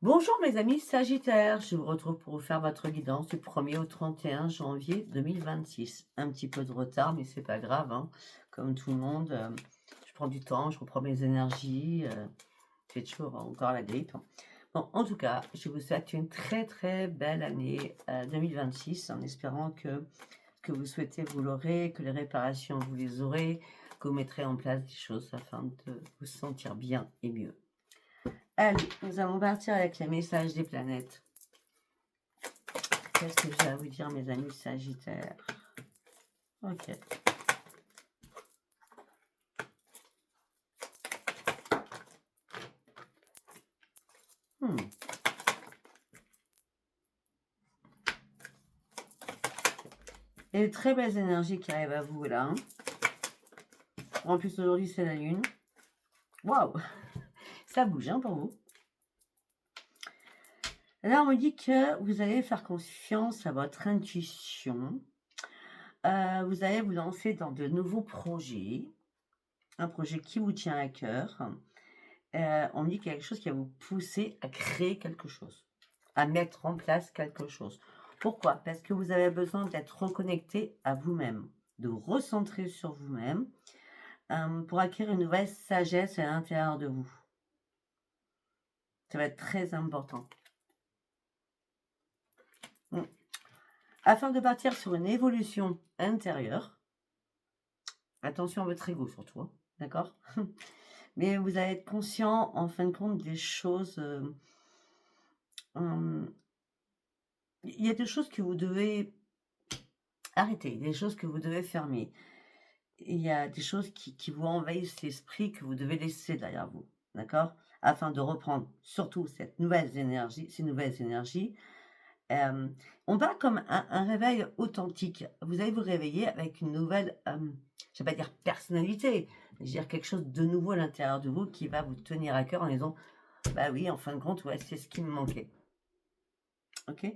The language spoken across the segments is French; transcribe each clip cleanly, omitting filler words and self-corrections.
Bonjour mes amis Sagittaires, je vous retrouve pour vous faire votre guidance du 1er au 31 janvier 2026. Un petit peu de retard, mais c'est pas grave, hein. Comme tout le monde, je prends du temps, je reprends mes énergies, c'est toujours encore la grippe. Bon, en tout cas, je vous souhaite une très très belle année 2026 en espérant que ce que vous souhaitez, vous l'aurez, que les réparations, vous les aurez, que vous mettrez en place des choses afin de vous sentir bien et mieux. Allez, nous allons partir avec les messages des planètes. Qu'est-ce que j'ai à vous dire, mes amis Sagittaires? Ok. Hmm. Et de très belles énergies qui arrivent à vous là. Hein. En plus, aujourd'hui, c'est la lune. Waouh! Ça bouge hein, pour vous. Là, on me dit que vous allez faire confiance à votre intuition. Vous allez vous lancer dans de nouveaux projets. Un projet qui vous tient à cœur. On me dit qu'il y a quelque chose qui va vous pousser à créer quelque chose, à mettre en place quelque chose. Pourquoi? Parce que vous avez besoin d'être reconnecté à vous-même, de vous recentrer sur vous-même pour acquérir une nouvelle sagesse à l'intérieur de vous. Ça va être très important. Afin de partir sur une évolution intérieure, attention à votre ego surtout, hein, d'accord? Mais vous allez être conscient en fin de compte des choses. Il y a des choses que vous devez arrêter, des choses que vous devez fermer. Il y a des choses qui vous envahissent l'esprit que vous devez laisser derrière vous, d'accord? Afin de reprendre surtout ces nouvelles énergies. On parle comme un réveil authentique. Vous allez vous réveiller avec une nouvelle, je vais pas dire personnalité, mais je veux dire quelque chose de nouveau à l'intérieur de vous qui va vous tenir à cœur en disant, bah oui, en fin de compte, ouais, c'est ce qui me manquait. Ok?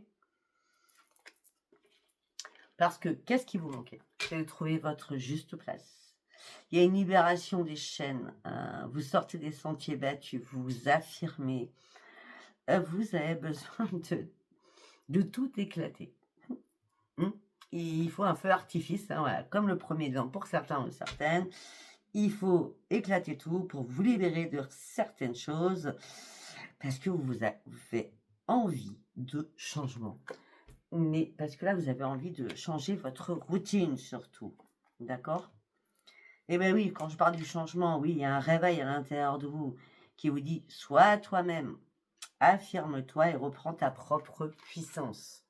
Parce que qu'est-ce qui vous manquait? C'est de trouver votre juste place. Il y a une libération des chaînes. Vous sortez des sentiers battus, vous vous affirmez. Vous avez besoin de tout éclater. Il faut un feu artifice, hein, voilà, comme le premier de l'an pour certains ou certaines. Il faut éclater tout pour vous libérer de certaines choses parce que vous avez envie de changement. Mais parce que là, vous avez envie de changer votre routine surtout. D'accord? Eh bien oui, quand je parle du changement, oui, il y a un réveil à l'intérieur de vous qui vous dit sois toi-même, affirme-toi et reprends ta propre puissance.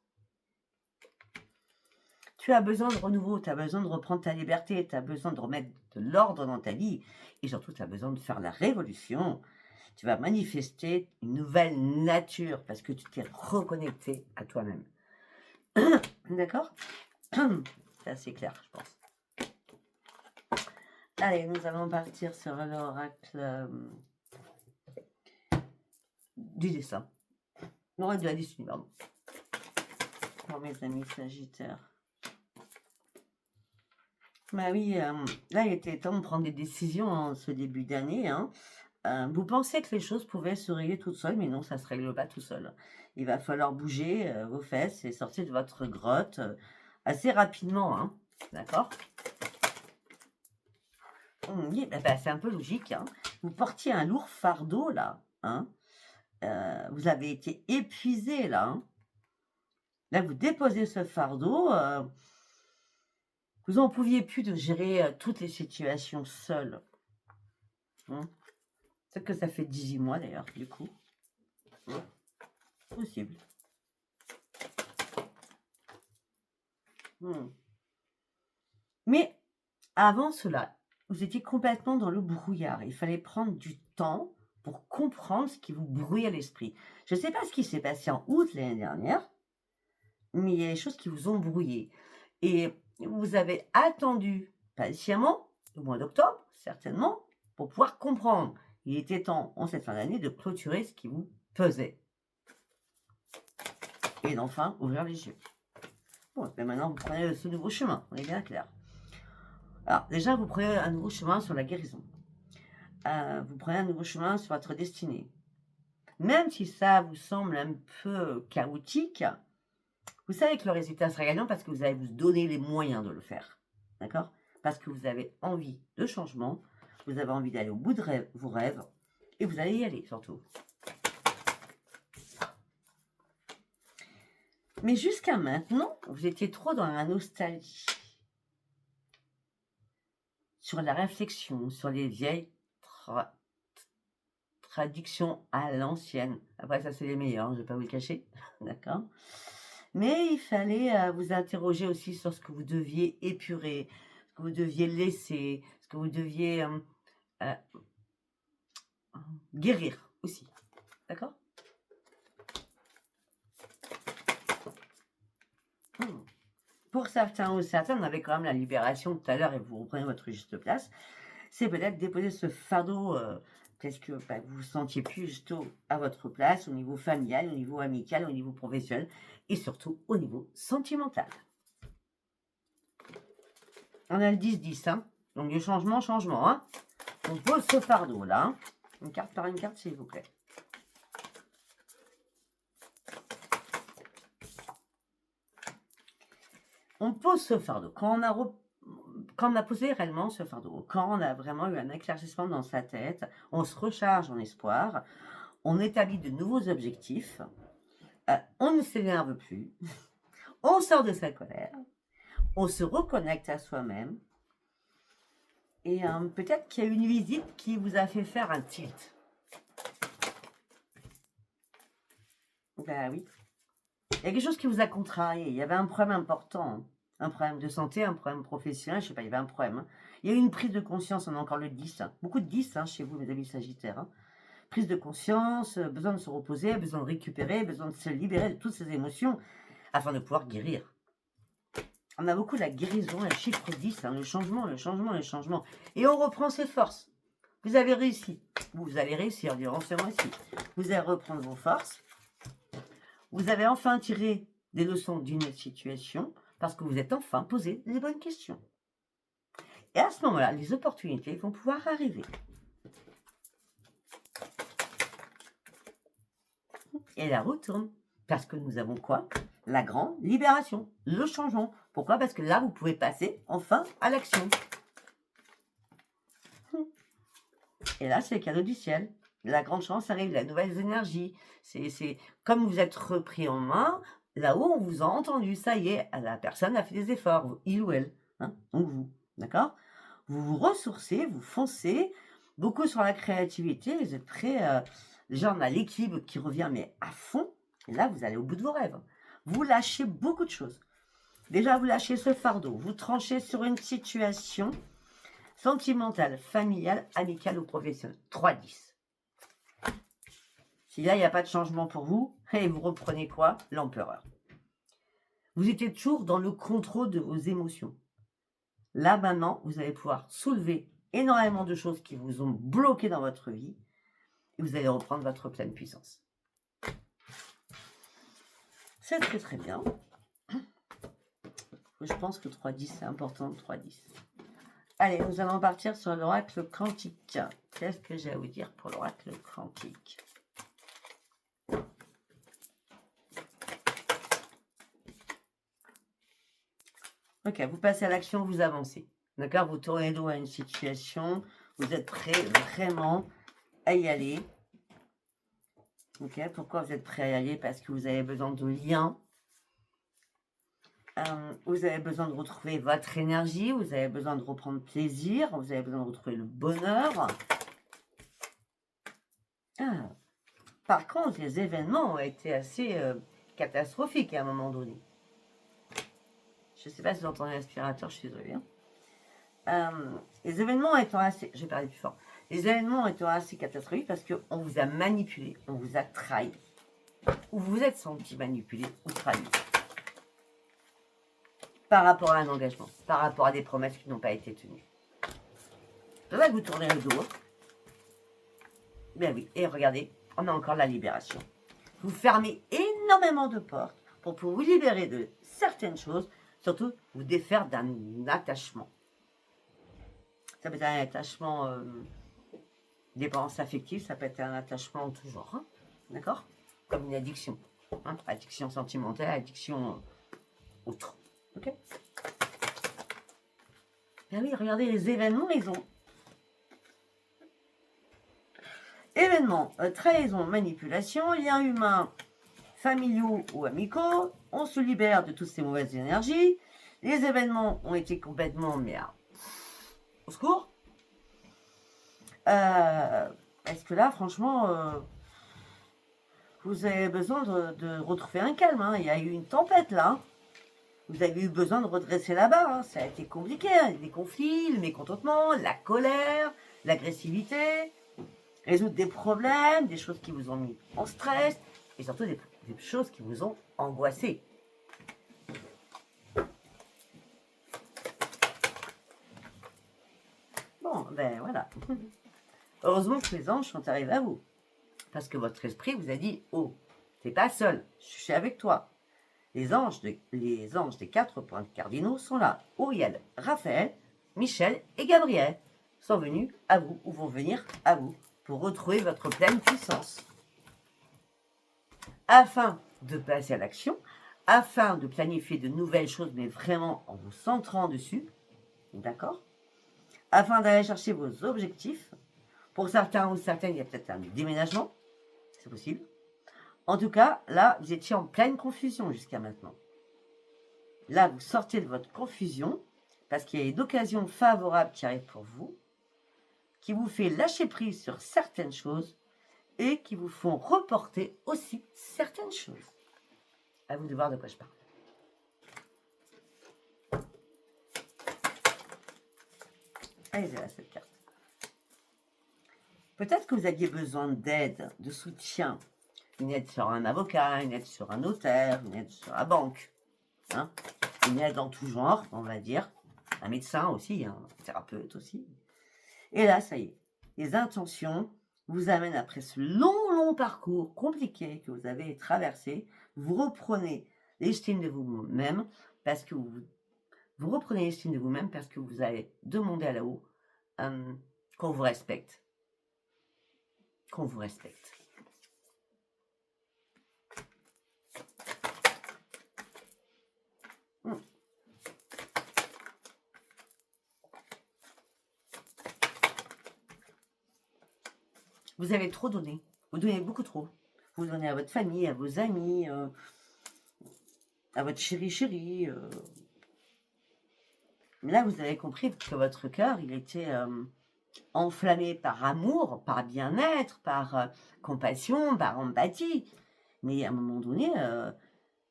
Tu as besoin de renouveau, tu as besoin de reprendre ta liberté, tu as besoin de remettre de l'ordre dans ta vie et surtout tu as besoin de faire la révolution. Tu vas manifester une nouvelle nature parce que tu t'es reconnecté à toi-même. D'accord? C'est assez clair, je pense. Allez, nous allons partir sur l'oracle du dessin. L'oracle de la destinée, pardon. Pour mes amis Sagittaires. Bah oui, là, il était temps de prendre des décisions en ce début d'année. Hein. Vous pensez que les choses pouvaient se régler toutes seules, mais non, ça ne se règle pas tout seul. Il va falloir bouger vos fesses et sortir de votre grotte assez rapidement. Hein. D'accord? Oui, bah, c'est un peu logique. Hein. Vous portiez un lourd fardeau, là. Hein. Vous avez été épuisé, là. Hein. Là, vous déposez ce fardeau. Vous n'en pouviez plus de gérer toutes les situations seules. Hein. Peut-être que ça fait 18 mois, d'ailleurs, du coup. Hein. Possible. Mais avant cela, vous étiez complètement dans le brouillard. Il fallait prendre du temps pour comprendre ce qui vous brouillait l'esprit. Je ne sais pas ce qui s'est passé en août l'année dernière, mais il y a des choses qui vous ont brouillé. Et vous avez attendu patiemment le mois d'octobre, certainement, pour pouvoir comprendre. Il était temps, en cette fin d'année, de clôturer ce qui vous pesait. Et d'enfin ouvrir les yeux. Bon, mais maintenant, vous prenez ce nouveau chemin, on est bien clair. Alors, déjà, vous prenez un nouveau chemin sur la guérison. Vous prenez un nouveau chemin sur votre destinée. même si ça vous semble un peu chaotique, vous savez que le résultat sera gagnant parce que vous allez vous donner les moyens de le faire. D'accord? Parce que vous avez envie de changement, vous avez envie d'aller au bout de vos rêves, et vous allez y aller surtout. Mais jusqu'à maintenant, vous étiez trop dans la nostalgie, sur la réflexion, sur les vieilles traductions à l'ancienne. Après, ça, c'est les meilleurs, je ne vais pas vous le cacher. D'accord? Mais il fallait vous interroger aussi sur ce que vous deviez épurer, ce que vous deviez laisser, ce que vous deviez guérir aussi. D'accord? Pour certains ou certaines, on avait quand même la libération tout à l'heure et vous reprenez votre juste place. C'est peut-être déposer ce fardeau parce que vous vous sentiez plus juste à votre place au niveau familial, au niveau amical, au niveau professionnel et surtout au niveau sentimental. On a le 10-10, hein. Donc du changement, hein. On pose ce fardeau là, hein. Une carte par une carte s'il vous plaît. On pose ce fardeau. Quand on a posé réellement ce fardeau, quand on a vraiment eu un éclaircissement dans sa tête, on se recharge en espoir, on établit de nouveaux objectifs, on ne s'énerve plus, on sort de sa colère, on se reconnecte à soi-même, et peut-être qu'il y a une visite qui vous a fait faire un tilt. Ben oui. Il y a quelque chose qui vous a contrarié, il y avait un problème important, hein. Un problème de santé, un problème professionnel, je ne sais pas, il y avait un problème. Hein. Il y a eu une prise de conscience, on a encore le 10, hein. Beaucoup de 10 hein, chez vous, mes amis Sagittaires. Hein. Prise de conscience, besoin de se reposer, besoin de récupérer, besoin de se libérer de toutes ces émotions afin de pouvoir guérir. On a beaucoup la guérison, le chiffre 10, hein, le changement. Et on reprend ses forces. Vous avez réussi. Vous allez réussir durant ce mois-ci. Vous allez reprendre vos forces. Vous avez enfin tiré des leçons d'une situation parce que vous êtes enfin posé les bonnes questions. Et à ce moment-là, les opportunités vont pouvoir arriver. Et la roue tourne. Parce que nous avons quoi? La grande libération, le changement. Pourquoi? Parce que là, vous pouvez passer enfin à l'action. Et là, c'est le cadeau du ciel. La grande chance arrive, la nouvelle énergie. C'est comme vous êtes repris en main, là-haut, on vous a entendu. Ça y est, la personne a fait des efforts, il ou elle. Hein, donc vous, d'accord? Vous vous ressourcez, vous foncez, beaucoup sur la créativité, vous êtes prêts. Déjà, on a l'équilibre qui revient, mais à fond. Et là, vous allez au bout de vos rêves. Vous lâchez beaucoup de choses. Déjà, vous lâchez ce fardeau. Vous tranchez sur une situation sentimentale, familiale, amicale ou professionnelle. 3-10. Si là, il n'y a pas de changement pour vous, et vous reprenez quoi? L'empereur. Vous étiez toujours dans le contrôle de vos émotions. Là, maintenant, vous allez pouvoir soulever énormément de choses qui vous ont bloqué dans votre vie et vous allez reprendre votre pleine puissance. C'est très très bien. Je pense que 3-10, c'est important, 3-10. Allez, nous allons partir sur l'oracle quantique. Qu'est-ce que j'ai à vous dire pour l'oracle quantique? Ok, vous passez à l'action, vous avancez. D'accord? Vous tournez le dos à une situation, vous êtes prêt vraiment à y aller. Ok, pourquoi vous êtes prêt à y aller? Parce que vous avez besoin de liens. Vous avez besoin de retrouver votre énergie, vous avez besoin de reprendre plaisir, vous avez besoin de retrouver le bonheur. Par contre, les événements ont été assez catastrophiques à un moment donné. Je ne sais pas si vous entendez l'aspirateur, je suis désolée. Les événements étant assez... Je vais parler plus fort. Les événements étant assez catastrophiques parce qu'on vous a manipulé, on vous a trahi. Ou vous vous êtes senti manipulé ou trahi. Par rapport à un engagement, par rapport à des promesses qui n'ont pas été tenues. C'est vrai que vous tournez le dos. Ben oui, et regardez, on a encore la libération. Vous fermez énormément de portes pour vous libérer de certaines choses, surtout vous défaire d'un attachement. Ça peut être un attachement dépendance affective, ça peut être un attachement en tout genre. Hein. D'accord? Comme une addiction. Hein, addiction sentimentale, addiction autre. Ok? Ben oui, regardez, les événements, ils ont... Événements, trahison, manipulation, liens humains, familiaux ou amicaux, on se libère de toutes ces mauvaises énergies. Les événements ont été complètement, mais au secours. Est-ce que là, franchement, vous avez besoin de retrouver un calme, hein. Il y a eu une tempête là. Vous avez eu besoin de redresser la barre, hein. Ça a été compliqué, hein. Les conflits, le mécontentement, la colère, l'agressivité, résoudre des problèmes, des choses qui vous ont mis en stress, et surtout des choses qui vous ont angoissé. Bon, ben voilà. Heureusement que les anges sont arrivés à vous. Parce que votre esprit vous a dit, oh, t'es pas seul, je suis avec toi. Les anges des 4 points cardinaux sont là. Uriel, Raphaël, Michel et Gabriel sont venus à vous, ou vont venir à vous, pour retrouver votre pleine puissance. Afin de passer à l'action, afin de planifier de nouvelles choses, mais vraiment en vous centrant dessus, d'accord? Afin d'aller chercher vos objectifs. Pour certains ou certaines, il y a peut-être un déménagement, c'est possible. En tout cas, là, vous étiez en pleine confusion jusqu'à maintenant. Là, vous sortez de votre confusion parce qu'il y a une occasion favorable qui arrive pour vous, qui vous fait lâcher prise sur certaines choses et qui vous font reporter aussi certaines choses. À vous de voir de quoi je parle. Allez, là, cette carte. Peut-être que vous aviez besoin d'aide, de soutien. Une aide sur un avocat, une aide sur un notaire, une aide sur la banque. Hein, une aide en tout genre, on va dire. Un médecin aussi, un thérapeute aussi. Et là, ça y est. Les intentions vous amènent après ce long parcours compliqué que vous avez traversé. Vous reprenez l'estime de vous-même parce que vous reprenez l'estime de vous-même parce que vous avez demandé à là-haut qu'on vous respecte. Qu'on vous respecte. Vous avez trop donné. Vous donnez beaucoup trop. Vous donnez à votre famille, à vos amis, à votre chéri. Mais là, vous avez compris que votre cœur, il était enflammé par amour, par bien-être, par compassion, par empathie. Mais à un moment donné,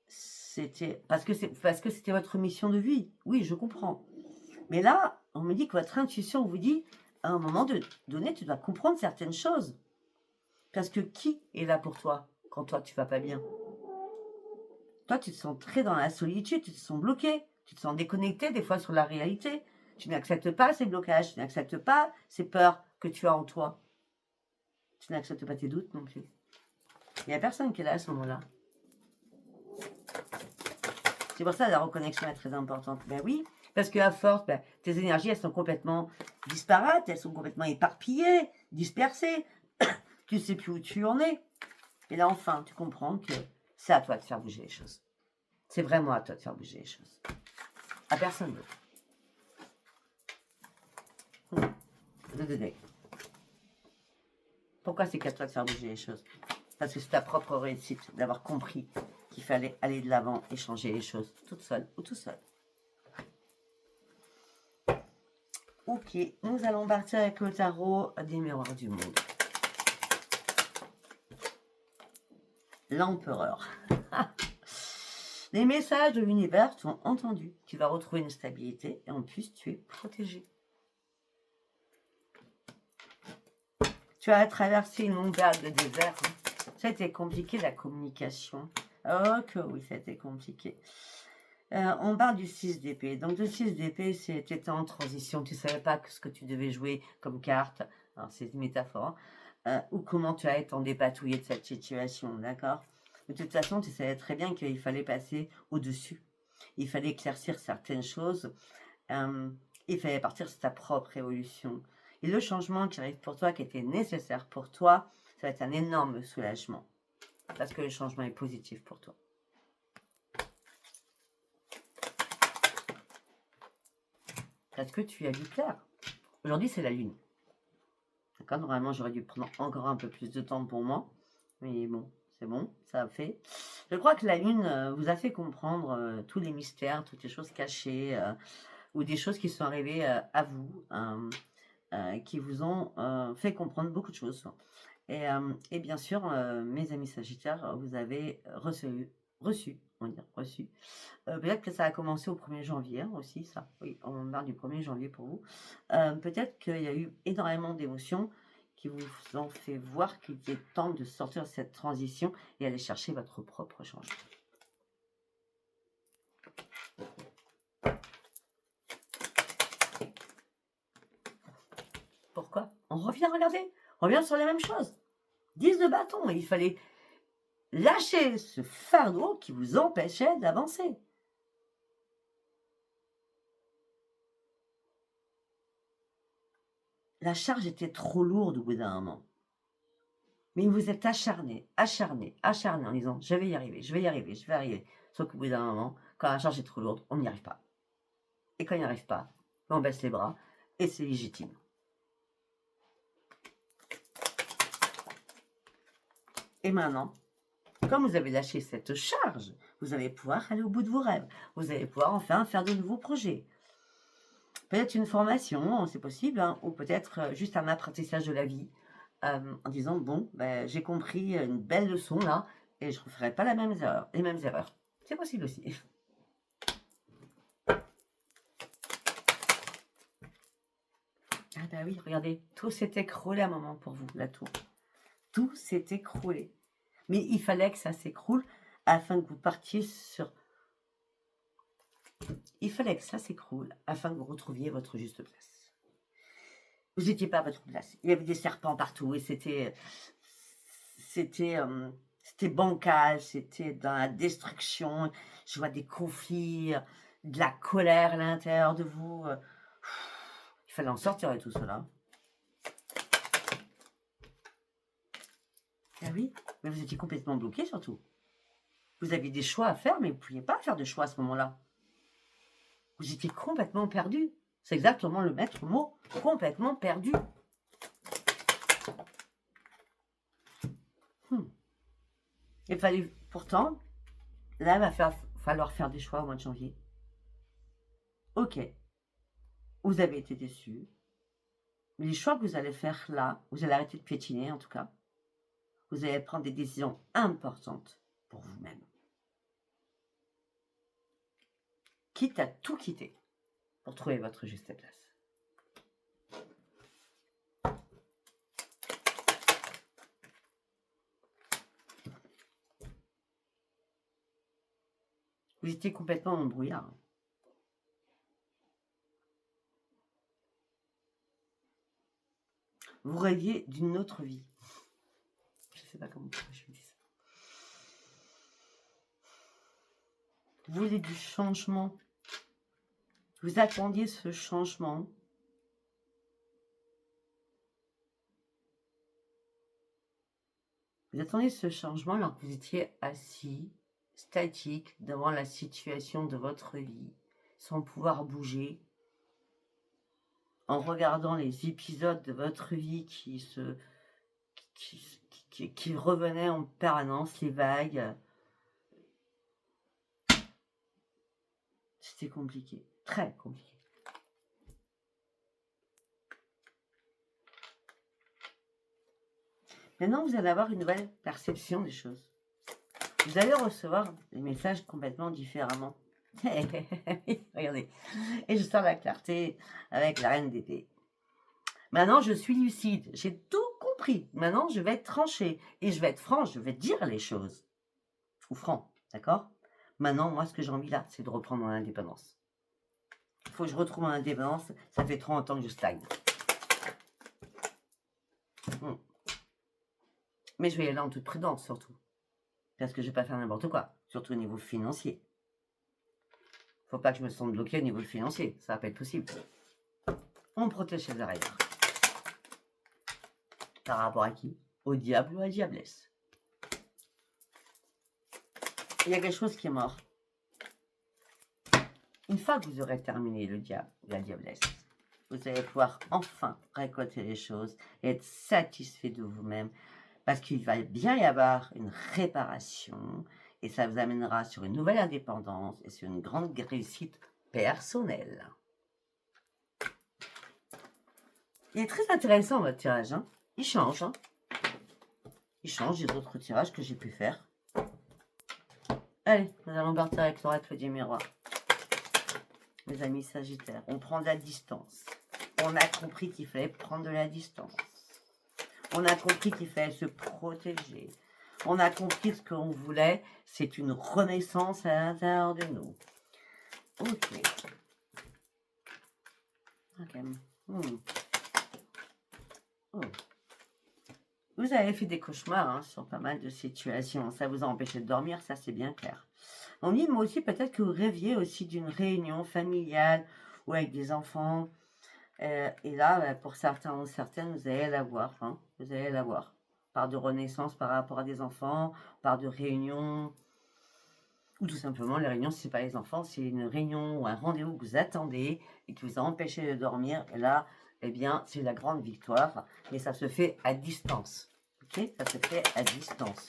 c'était parce que c'était votre mission de vie. Oui, je comprends. Mais là, on me dit que votre intuition vous dit, à un moment donné, tu dois comprendre certaines choses. Parce que qui est là pour toi quand toi, tu vas pas bien? Toi, tu te sens très dans la solitude, tu te sens bloqué, tu te sens déconnecté des fois sur la réalité. Tu n'acceptes pas ces blocages, tu n'acceptes pas ces peurs que tu as en toi. Tu n'acceptes pas tes doutes non plus. Il n'y a personne qui est là à ce moment-là. C'est pour ça que la reconnexion est très importante. Ben oui, parce qu'à force, tes énergies, elles sont complètement disparates, elles sont complètement éparpillées, dispersées. Tu ne sais plus où tu en es. Et là, enfin, tu comprends que c'est à toi de faire bouger les choses. C'est vraiment à toi de faire bouger les choses. À personne d'autre. De donner. Pourquoi c'est qu'à toi de faire bouger les choses? Parce que c'est ta propre réussite d'avoir compris qu'il fallait aller de l'avant et changer les choses toute seule ou tout seul. Ok, nous allons partir avec le tarot des miroirs du monde. L'empereur. Les messages de l'univers sont entendus. Tu vas retrouver une stabilité et en plus tu es protégé. Tu as traversé une longue période de désert. Ça a été compliqué la communication. Oh que oui, ça a été compliqué. On parle du 6 d'épée. Donc le 6 d'épée, c'était en transition. Tu ne savais pas ce que tu devais jouer comme carte. Alors c'est une métaphore. Ou comment tu allais t'en dépatouiller de cette situation, d'accord? De toute façon, tu savais très bien qu'il fallait passer au-dessus. Il fallait éclaircir certaines choses. Il fallait partir sur ta propre évolution. Et le changement qui arrive pour toi, qui était nécessaire pour toi, ça va être un énorme soulagement. Parce que le changement est positif pour toi. Est-ce que tu as vu clair? Aujourd'hui, c'est la lune. D'accord? Normalement, j'aurais dû prendre encore un peu plus de temps pour moi. Mais bon, c'est bon, ça a fait. Je crois que la lune vous a fait comprendre tous les mystères, toutes les choses cachées, ou des choses qui sont arrivées à vous, qui vous ont fait comprendre beaucoup de choses. Et bien sûr, mes amis Sagittaires, vous avez reçu, on va dire, reçu. Peut-être que ça a commencé au 1er janvier aussi, ça. Oui, on parle du 1er janvier pour vous. Peut-être qu'il y a eu énormément d'émotions qui vous ont fait voir qu'il est temps de sortir de cette transition et aller chercher votre propre changement. Pourquoi? On revient, regardez, on revient sur la même chose. 10 de bâton, il fallait lâcher ce fardeau qui vous empêchait d'avancer. La charge était trop lourde au bout d'un moment. Mais vous êtes acharné en disant je vais y arriver, je vais y arriver, je vais y arriver. Sauf qu'au bout d'un moment, quand la charge est trop lourde, on n'y arrive pas. Et quand on n'y arrive pas, on baisse les bras et c'est légitime. Et maintenant, comme vous avez lâché cette charge, vous allez pouvoir aller au bout de vos rêves. Vous allez pouvoir enfin faire de nouveaux projets. Peut-être une formation, c'est possible, hein, ou peut-être juste un apprentissage de la vie, en disant, bon, ben, j'ai compris une belle leçon là, et je ne referai pas les mêmes erreurs. C'est possible aussi. Ah bah oui, regardez, tout s'est écroulé à un moment pour vous, la tour. Tout s'est écroulé. Mais il fallait que ça s'écroule afin que vous partiez sur... Il fallait que ça s'écroule afin que vous retrouviez votre juste place. Vous n'étiez pas à votre place. Il y avait des serpents partout et c'était bancal, c'était dans la destruction. Je vois des conflits, de la colère à l'intérieur de vous. Il fallait en sortir de tout cela. Ah oui, mais vous étiez complètement bloqué surtout. Vous aviez des choix à faire, mais vous ne pouviez pas faire de choix à ce moment-là. Vous étiez complètement perdu. C'est exactement le maître mot, complètement perdu. Il fallait pourtant, là, il va falloir faire des choix au mois de janvier. Ok, vous avez été déçus. Mais les choix que vous allez faire là, vous allez arrêter de piétiner en tout cas. Vous allez prendre des décisions importantes pour vous-même. Quitte à tout quitter pour trouver votre juste place. Vous étiez complètement en brouillard. Vous rêviez d'une autre vie. Je ne sais pas comment je vous dis ça. Vous voulez du changement. Vous attendiez ce changement. Vous attendiez ce changement alors que vous étiez assis, statique, devant la situation de votre vie, sans pouvoir bouger, en regardant les épisodes de votre vie qui revenaient en permanence, les vagues. C'était compliqué, très compliqué. Maintenant, vous allez avoir une nouvelle perception des choses. Vous allez recevoir des messages complètement différemment. Regardez. Et je sors la clarté avec la reine d'épée. Maintenant, je suis lucide. J'ai tout compris. Maintenant, je vais être tranchée. Et je vais être franche. Je vais dire les choses. Ou franc. D'accord? Maintenant, moi, ce que j'ai envie là, c'est de reprendre mon indépendance. Il faut que je retrouve mon indépendance. Ça fait trop longtemps que je stagne. Mais je vais y aller en toute prudence, surtout. Parce que je ne vais pas faire n'importe quoi. Surtout au niveau financier. Faut pas que je me sente bloqué au niveau financier. Ça va pas être possible. On protège ses arrières. Par rapport à qui? Au diable ou à la diablesse. il y a quelque chose qui est mort. Une fois que vous aurez terminé le diable, la diablesse, vous allez pouvoir enfin récolter les choses et être satisfait de vous-même parce qu'il va bien y avoir une réparation et ça vous amènera sur une nouvelle indépendance et sur une grande réussite personnelle. Il est très intéressant votre tirage, hein. Il change, hein. Il change des autres tirages que j'ai pu faire. Allez, nous allons partir avec l'oracle du miroir. Mes amis sagittaires, on prend de la distance. On a compris qu'il fallait prendre de la distance. On a compris qu'il fallait se protéger. On a compris ce qu'on voulait, c'est une renaissance à l'intérieur de nous. Ok. Ok. Oh. Vous avez fait des cauchemars hein, sur pas mal de situations. Ça vous a empêché de dormir, ça c'est bien clair. On dit, moi aussi, peut-être que vous rêviez aussi d'une réunion familiale ou avec des enfants. Et là, pour certains ou certaines, vous allez la voir. Hein, vous allez la voir. Par de renaissance par rapport à des enfants, par de réunions. Ou tout simplement, les réunions, si ce n'est pas les enfants, c'est une réunion ou un rendez-vous que vous attendez et qui vous a empêché de dormir. Et là, eh bien, c'est la grande victoire. Mais ça se fait à distance. Ok? Ça se fait à distance.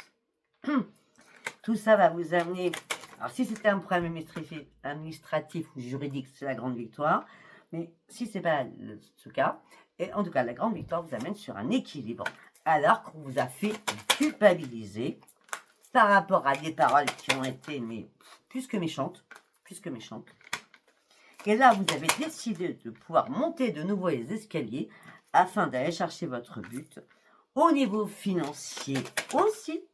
Tout ça va vous amener... Alors, si c'était un problème administratif ou juridique, c'est la grande victoire. Mais si ce n'est pas ce cas, et en tout cas, la grande victoire vous amène sur un équilibre. Alors qu'on vous a fait culpabiliser par rapport à des paroles qui ont été mais, plus que méchantes. Plus que méchantes. Et là, vous avez décidé de pouvoir monter de nouveau les escaliers afin d'aller chercher votre but. Au niveau financier aussi.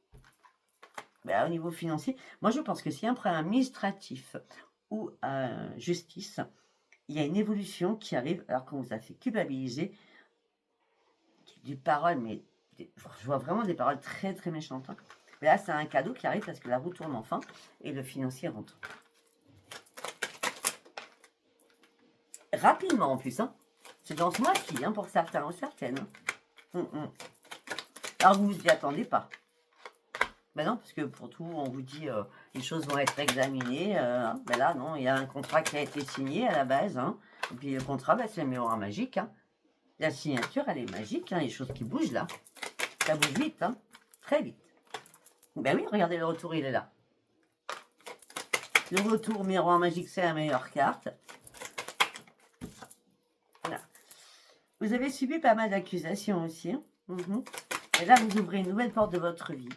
Ben, au niveau financier, moi je pense que s'il y a un problème administratif ou justice, il y a une évolution qui arrive alors qu'on vous a fait culpabiliser. Des paroles, mais je vois vraiment des paroles très très méchantes. Hein. Mais là, c'est un cadeau qui arrive parce que la roue tourne enfin et le financier rentre. Rapidement en plus, hein. C'est dans ce mois-ci, hein, pour certains ou certaines. Alors vous ne vous y attendez pas. Ben non, parce que pour tout, on vous dit les choses vont être examinées. Ben là, non, il y a un contrat qui a été signé à la base. Hein, et puis le contrat, ben, c'est le miroir magique. Hein. La signature, elle est magique. Hein, les choses qui bougent là. Ça bouge vite, hein, très vite. Ben oui, regardez, le retour, il est là. Le retour miroir magique, c'est la meilleure carte. Voilà. Vous avez subi pas mal d'accusations aussi. Hein. Et là, vous ouvrez une nouvelle porte de votre vie.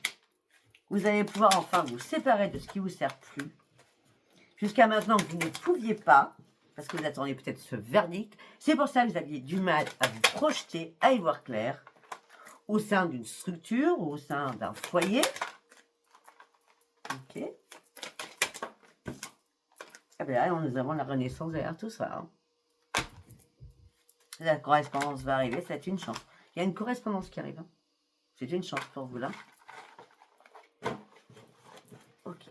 Vous allez pouvoir enfin vous séparer de ce qui ne vous sert plus. Jusqu'à maintenant, vous ne pouviez pas, parce que vous attendiez peut-être ce verdict. C'est pour ça que vous aviez du mal à vous projeter, à y voir clair, au sein d'une structure ou au sein d'un foyer. Ok. Et bien là, nous avons la renaissance derrière tout ça. Hein. La correspondance va arriver, c'est une chance. Il y a une correspondance qui arrive. Hein. C'est une chance pour vous là. Ok.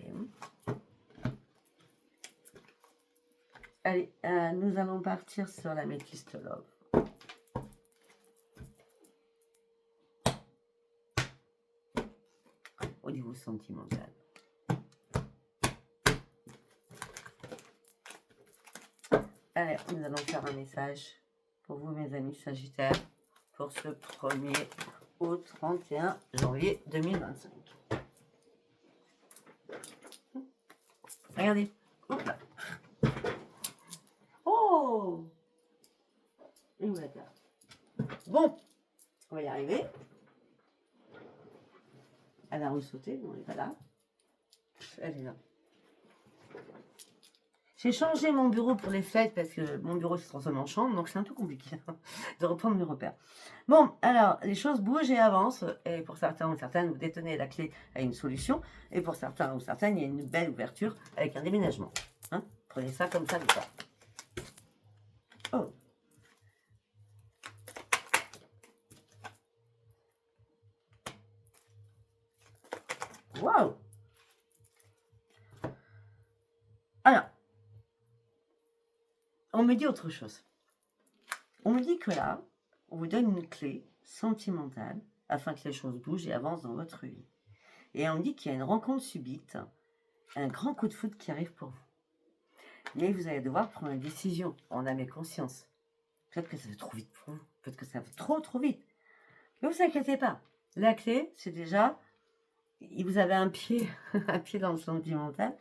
Allez, nous allons partir sur la métiste love. Au niveau sentimental. Allez, nous allons faire un message pour vous, mes amis sagittaires, pour ce 1er au 31 janvier 2025. Regardez. Hop là. Oh! Et où la carte? Bon, on va y arriver. Elle a ressauté, on n'est pas là. Elle est là. J'ai changé mon bureau pour les fêtes parce que mon bureau se transforme en chambre, donc c'est un peu compliqué de reprendre mes repères. Bon, alors, les choses bougent et avancent, et pour certains ou certaines, vous détenez la clé à une solution, et pour certains ou certaines, il y a une belle ouverture avec un déménagement. Hein, prenez ça comme ça, du pas. Oh! Waouh! Alors, on me dit autre chose. On me dit que là, on vous donne une clé sentimentale afin que les choses bougent et avancent dans votre vie. Et on me dit qu'il y a une rencontre subite un grand coup de foudre qui arrive pour vous. Mais vous allez devoir prendre une décision en âme et conscience. Peut-être que ça va trop vite pour vous. Peut-être que ça va trop vite. Mais vous inquiétez pas. La clé, c'est déjà, vous avez un pied, un pied dans le sentimental.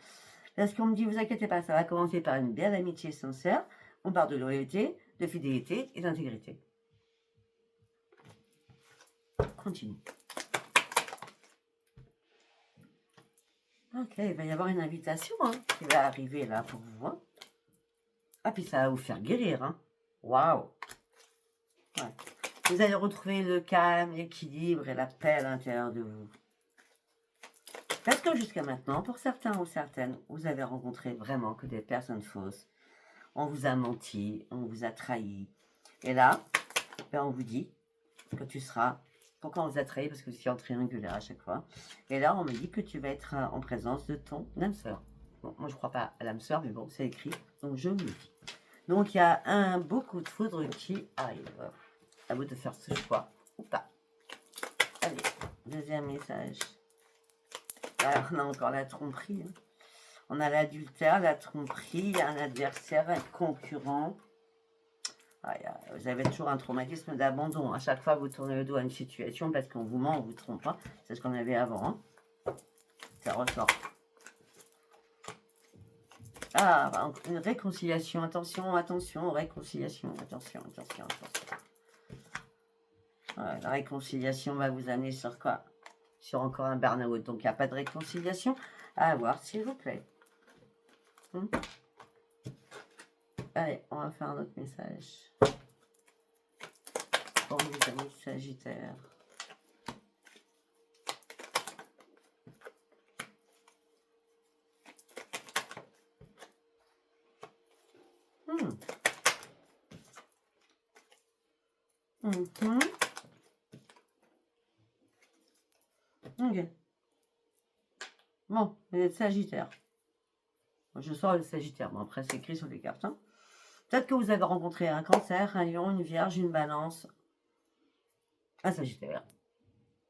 Parce qu'on me dit, vous inquiétez pas, ça va commencer par une belle amitié sincère. On parle de loyauté, de fidélité et d'intégrité. Continue. Ok, il va y avoir une invitation qui va arriver là pour vous. Ah, puis ça va vous faire guérir. Waouh. Ouais. Vous allez retrouver le calme, l'équilibre et la paix à l'intérieur de vous. Parce que jusqu'à maintenant, pour certains ou certaines, vous avez rencontré vraiment que des personnes fausses. On vous a menti, on vous a trahi. Et là, on vous dit que tu seras... Pourquoi on vous a trahi? Parce que vous étiez en triangulaire à chaque fois. Et là, on me dit que tu vas être en présence de ton âme sœur. Bon, moi, je ne crois pas à l'âme sœur, mais bon, c'est écrit, donc je vous le dis. Donc, il y a un beau coup de foudre qui arrive. À vous de faire ce choix ou pas. Allez, deuxième message. Alors, on a encore la tromperie. On a l'adultère, la tromperie, un adversaire, un concurrent. Vous avez toujours un traumatisme d'abandon. À chaque fois, vous tournez le dos à une situation parce qu'on vous ment, on vous trompe. C'est ce qu'on avait avant. Ça ressort. Ah, une réconciliation. Attention, attention, réconciliation. Attention. La réconciliation va vous amener sur quoi? Sur encore un burn-out. Donc, il n'y a pas de réconciliation à avoir, s'il vous plaît. Allez, on va faire un autre message. Pour les amis Sagittaires. Ok. Bon, vous êtes Sagittaire. Je sors le Sagittaire. Bon, après, c'est écrit sur les cartes. Peut-être que vous avez rencontré un Cancer, un Lion, une Vierge, une Balance, un Sagittaire.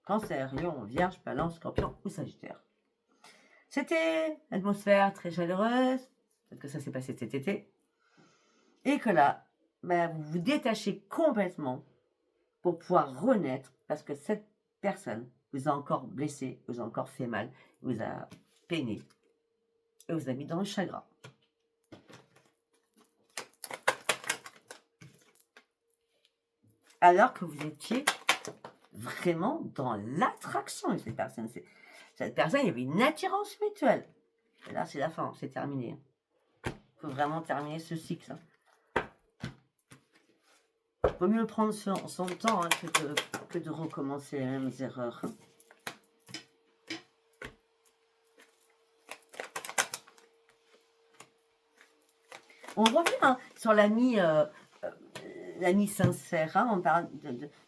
Cancer, Lion, Vierge, Balance, Scorpion ou Sagittaire. C'était une atmosphère très chaleureuse. Peut-être que ça s'est passé cet été. Et que là, vous vous détachez complètement pour pouvoir renaître parce que cette personne vous a encore blessé, vous a encore fait mal, vous a peiné et vous a mis dans le chagrin. Alors que vous étiez vraiment dans l'attraction de cette personne. Cette personne, il y avait une attirance mutuelle. Et là, c'est la fin, c'est terminé. Il faut vraiment terminer ce cycle. Il vaut mieux prendre son temps que de recommencer les mêmes erreurs. On revient sur l'ami sincère. On parle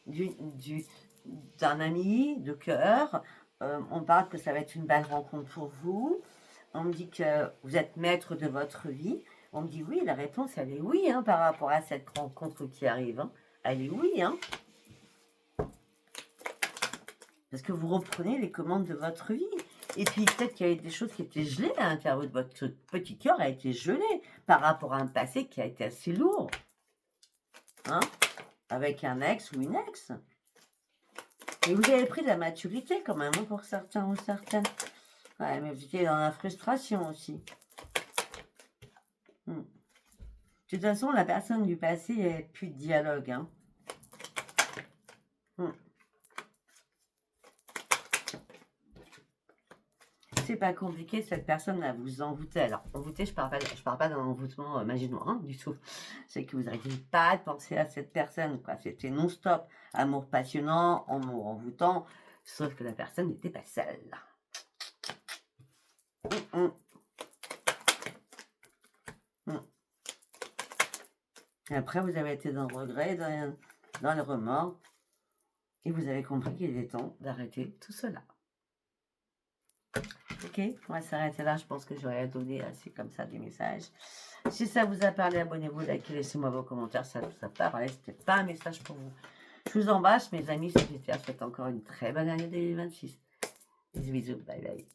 d'un ami de cœur. On parle que ça va être une belle rencontre pour vous. On me dit que vous êtes maître de votre vie. On me dit oui, la réponse, elle est oui, par rapport à cette rencontre qui arrive. Elle est oui, Parce que vous reprenez les commandes de votre vie. Et puis, peut-être qu'il y avait des choses qui étaient gelées à l'intérieur de votre petit cœur, a été gelé par rapport à un passé qui a été assez lourd. Avec un ex ou une ex. Et vous avez pris de la maturité quand même, pour certains ou certaines. Ouais, mais vous étiez dans la frustration aussi. De toute façon, la personne du passé, il n'y a plus de dialogue. C'est pas compliqué, cette personne à vous envoûter. Alors, envoûter, je parle pas d'un envoûtement magie noire, du tout. C'est que vous n'arrêtez pas de penser à cette personne, quoi. C'était non-stop. Amour passionnant, amour envoûtant, sauf que la personne n'était pas seule. Et après, vous avez été dans le regret, dans le remords, et vous avez compris qu'il était temps d'arrêter tout cela. Ok, on va s'arrêter là. Je pense que j'aurais donné assez comme ça des messages. Si ça vous a parlé, abonnez-vous, likez, laissez-moi vos commentaires. Ça parle. C'était pas un message pour vous. Je vous embrasse, mes amis Sagittaires. Je vous souhaite encore une très bonne année 2026. Bisous, bisous. Bye bye.